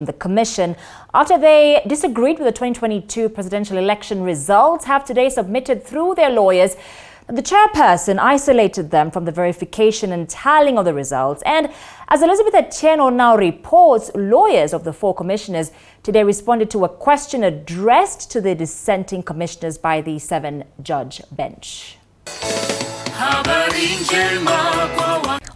The Commission, after they disagreed with the 2022 presidential election results, have today submitted through their lawyers that the chairperson isolated them from the verification and tallying of the results. And as Elizabeth Atieno now reports, lawyers of the four commissioners today responded to a question addressed to the dissenting commissioners by the 7-judge bench.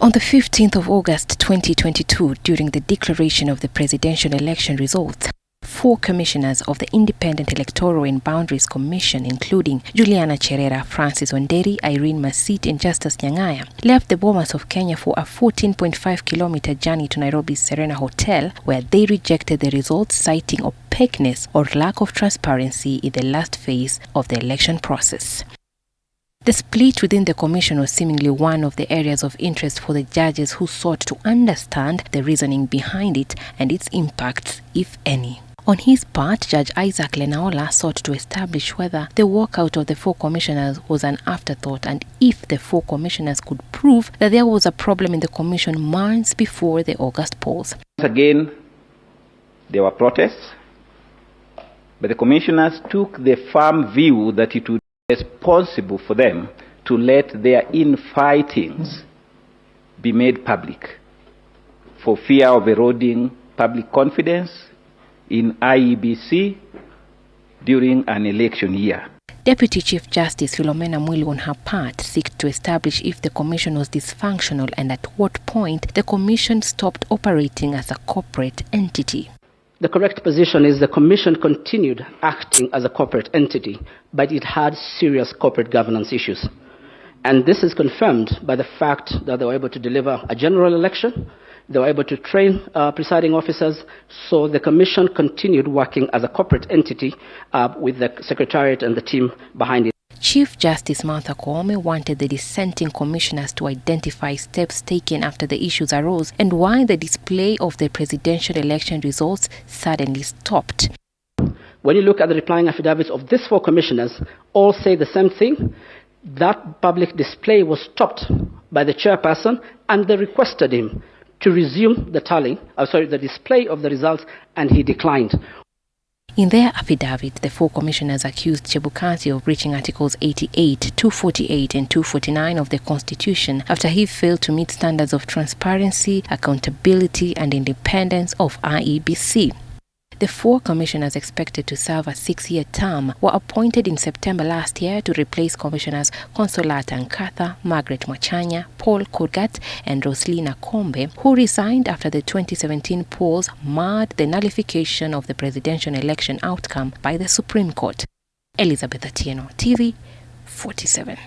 On the 15th of August 2022, during the declaration of the presidential election results, four commissioners of the Independent Electoral and Boundaries Commission, including Juliana Cherera, Francis Onderi, Irene Masit and Justice Nyang'aya, left the Bomas of Kenya for a 14.5-kilometer journey to Nairobi's Serena Hotel, where they rejected the results, citing opaqueness or lack of transparency in the last phase of the election process. The split within the commission was seemingly one of the areas of interest for the judges, who sought to understand the reasoning behind it and its impacts, if any. On his part, Judge Isaac Lenaola sought to establish whether the walkout of the four commissioners was an afterthought, and if the four commissioners could prove that there was a problem in the commission months before the August polls. Again, there were protests, but the commissioners took the firm view that it would responsible for them to let their infightings be made public for fear of eroding public confidence in IEBC during an election year. Deputy Chief Justice Philomena Mwilu, on her part, sought to establish if the commission was dysfunctional and at what point the commission stopped operating as a corporate entity. The correct position is the Commission continued acting as a corporate entity, but it had serious corporate governance issues. And this is confirmed by the fact that they were able to deliver a general election, they were able to train presiding officers, so the Commission continued working as a corporate entity with the Secretariat and the team behind it. Chief Justice Martha Koome wanted the dissenting commissioners to identify steps taken after the issues arose and why the display of the presidential election results suddenly stopped. When you look at the replying affidavits of these four commissioners, all say the same thing. That public display was stopped by the chairperson, and they requested him to resume the display of the results, and he declined. In their affidavit, the four commissioners accused Chebukati of breaching Articles 88, 248 and 249 of the Constitution after he failed to meet standards of transparency, accountability and independence of IEBC. The four commissioners, expected to serve a 6-year term, were appointed in September last year to replace Commissioners Consolata Nkatha, Margaret Mwachanya, Paul Kurgat and Roslina Kombe, who resigned after the 2017 polls marred the nullification of the presidential election outcome by the Supreme Court. Elizabeth Atieno, TV 47.